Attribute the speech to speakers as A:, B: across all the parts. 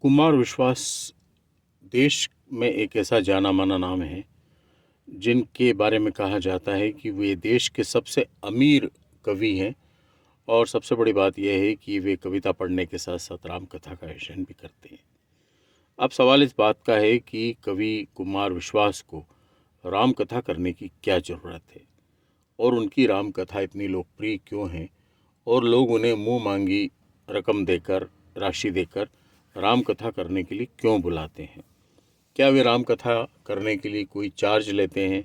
A: कुमार विश्वास देश में एक ऐसा जाना माना नाम है जिनके बारे में कहा जाता है कि वे देश के सबसे अमीर कवि हैं। और सबसे बड़ी बात यह है कि वे कविता पढ़ने के साथ साथ राम कथा का आयोजन भी करते हैं। अब सवाल इस बात का है कि कवि कुमार विश्वास को राम कथा करने की क्या ज़रूरत है और उनकी राम कथा इतनी लोकप्रिय क्यों है और लोग उन्हें मुंह मांगी रकम देकर, राशि देकर राम कथा करने के लिए क्यों बुलाते हैं। क्या वे राम कथा करने के लिए कोई चार्ज लेते हैं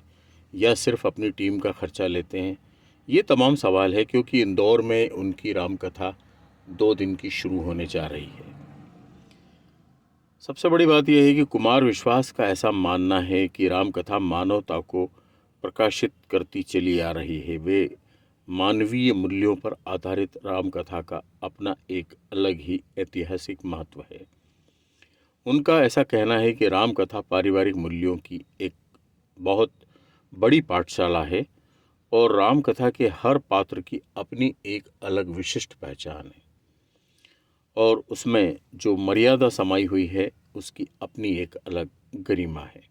A: या सिर्फ अपनी टीम का खर्चा लेते हैं। ये तमाम सवाल है क्योंकि इंदौर में उनकी राम कथा 2 दिन की शुरू होने जा रही है। सबसे बड़ी बात यह है कि कुमार विश्वास का ऐसा मानना है कि राम कथा मानवता को प्रकाशित करती चली आ रही है। वे मानवीय मूल्यों पर आधारित राम कथा का अपना एक अलग ही ऐतिहासिक महत्व है। उनका ऐसा कहना है कि राम कथा पारिवारिक मूल्यों की एक बहुत बड़ी पाठशाला है और राम कथा के हर पात्र की अपनी एक अलग विशिष्ट पहचान है और उसमें जो मर्यादा समाई हुई है उसकी अपनी एक अलग गरिमा है।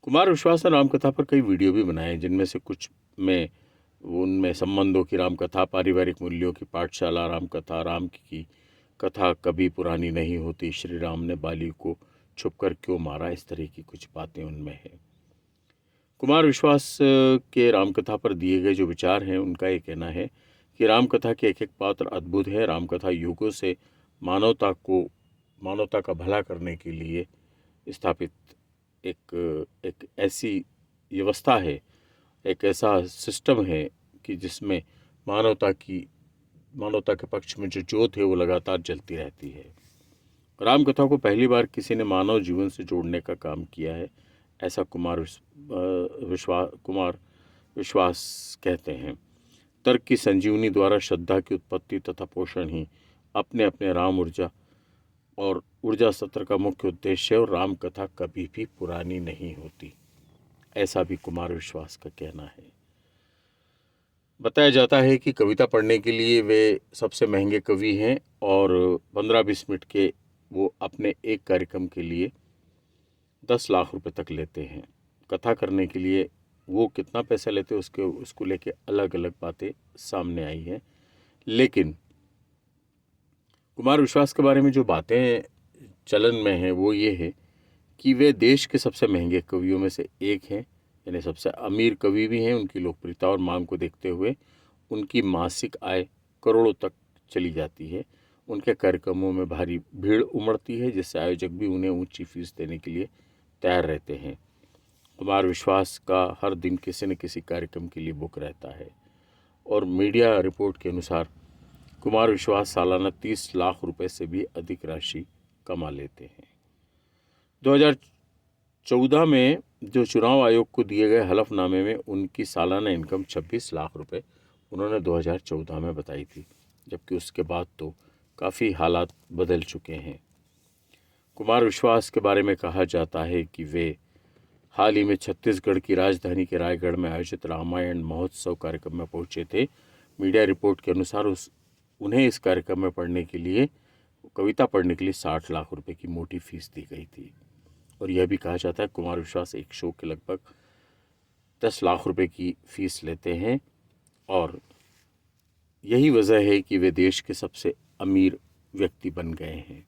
A: कुमार विश्वास ने राम कथा पर कई वीडियो भी बनाए जिनमें से कुछ में उनमें संबंधों की राम कथा, पारिवारिक मूल्यों की पाठशाला राम कथा, राम की कथा कभी पुरानी नहीं होती, श्री राम ने बाली को छुपकर क्यों मारा, इस तरह की कुछ बातें उनमें है। कुमार विश्वास के रामकथा पर दिए गए जो विचार हैं उनका ये कहना है कि रामकथा के एक एक पात्र अद्भुत है। रामकथा युगों से मानवता का भला करने के लिए स्थापित एक ऐसी व्यवस्था है, एक ऐसा सिस्टम है कि जिसमें मानवता के पक्ष में जो ज्योत है वो लगातार जलती रहती है। रामकथा को पहली बार किसी ने मानव जीवन से जोड़ने का काम किया है, ऐसा कुमार विश्वास कहते हैं। तर्क की संजीवनी द्वारा श्रद्धा की उत्पत्ति तथा पोषण ही अपने अपने राम ऊर्जा और ऊर्जा सत्र का मुख्य उद्देश्य है और राम कथा कभी भी पुरानी नहीं होती, ऐसा भी कुमार विश्वास का कहना है। बताया जाता है कि कविता पढ़ने के लिए वे सबसे महंगे कवि हैं और 15-20 मिनट के वो अपने एक कार्यक्रम के लिए 10 लाख रुपए तक लेते हैं। कथा करने के लिए वो कितना पैसा लेते हैं उसको लेके अलग अलग बातें सामने आई हैं। लेकिन कुमार विश्वास के बारे में जो बातें चलन में हैं वो ये है कि वे देश के सबसे महंगे कवियों में से एक हैं, यानी सबसे अमीर कवि भी हैं। उनकी लोकप्रियता और मांग को देखते हुए उनकी मासिक आय करोड़ों तक चली जाती है। उनके कार्यक्रमों में भारी भीड़ उमड़ती है जिससे आयोजक भी उन्हें ऊंची फीस देने के लिए तैयार रहते हैं। कुमार विश्वास का हर दिन किसी न किसी कार्यक्रम के लिए बुक रहता है और मीडिया रिपोर्ट के अनुसार कुमार विश्वास सालाना 30 लाख रुपए से भी अधिक राशि कमा लेते हैं। 2014 में जो चुनाव आयोग को दिए गए हलफनामे में उनकी सालाना इनकम 26 लाख रुपए उन्होंने 2014 में बताई थी, जबकि उसके बाद तो काफ़ी हालात बदल चुके हैं। कुमार विश्वास के बारे में कहा जाता है कि वे हाल ही में छत्तीसगढ़ की राजधानी के रायगढ़ में आयोजित रामायण महोत्सव कार्यक्रम में पहुंचे थे। मीडिया रिपोर्ट के अनुसार उन्हें इस कार्यक्रम में कविता पढ़ने के लिए 60 लाख रुपए की मोटी फीस दी गई थी और यह भी कहा जाता है कुमार विश्वास एक शो के लगभग 10 लाख रुपए की फीस लेते हैं और यही वजह है कि वे देश के सबसे अमीर व्यक्ति बन गए हैं।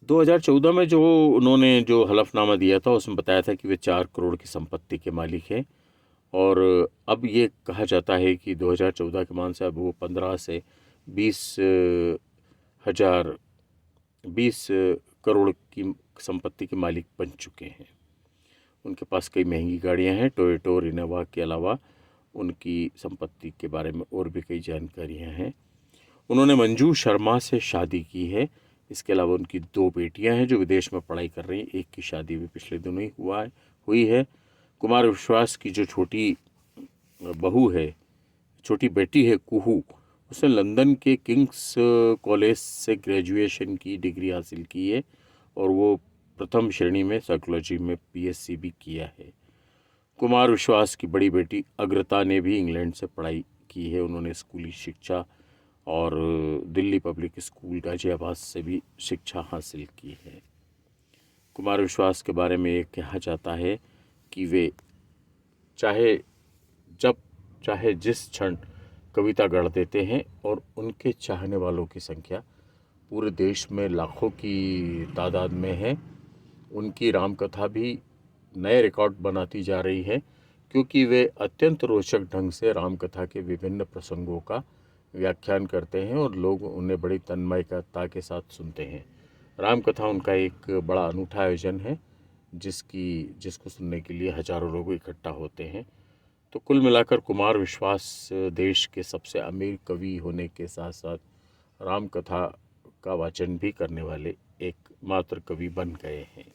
A: 2014 में जो उन्होंने जो हलफनामा दिया था उसमें बताया था कि वे 4 करोड़ की संपत्ति के मालिक हैं और अब ये कहा जाता है कि 2014 के मान से अब वो 15 से 20 करोड़ की संपत्ति के मालिक बन चुके हैं। उनके पास कई महंगी गाड़ियां हैं। टोयोटा और इनोवा के अलावा उनकी संपत्ति के बारे में और भी कई जानकारियां हैं। उन्होंने मंजू शर्मा से शादी की है। इसके अलावा उनकी 2 बेटियां हैं जो विदेश में पढ़ाई कर रही हैं। एक की शादी भी पिछले दिनों ही हुई है। कुमार विश्वास की जो छोटी बेटी है कुहू, उसने लंदन के किंग्स कॉलेज से ग्रेजुएशन की डिग्री हासिल की है और वो प्रथम श्रेणी में साइकोलॉजी में पीएचडी भी किया है। कुमार विश्वास की बड़ी बेटी अग्रता ने भी इंग्लैंड से पढ़ाई की है। उन्होंने स्कूली शिक्षा और दिल्ली पब्लिक स्कूल गाजियाबाद से भी शिक्षा हासिल की है। कुमार विश्वास के बारे में ये कहा जाता है कि वे चाहे जब चाहे जिस क्षण कविता गढ़ देते हैं और उनके चाहने वालों की संख्या पूरे देश में लाखों की तादाद में है। उनकी रामकथा भी नए रिकॉर्ड बनाती जा रही है, क्योंकि वे अत्यंत रोचक ढंग से रामकथा के विभिन्न प्रसंगों का व्याख्यान करते हैं और लोग उन्हें बड़ी तन्मयता के साथ सुनते हैं। रामकथा उनका एक बड़ा अनूठा आयोजन है जिसको सुनने के लिए हजारों लोग इकट्ठा होते हैं। तो कुल मिलाकर कुमार विश्वास देश के सबसे अमीर कवि होने के साथ साथ रामकथा का वाचन भी करने वाले एकमात्र कवि बन गए हैं।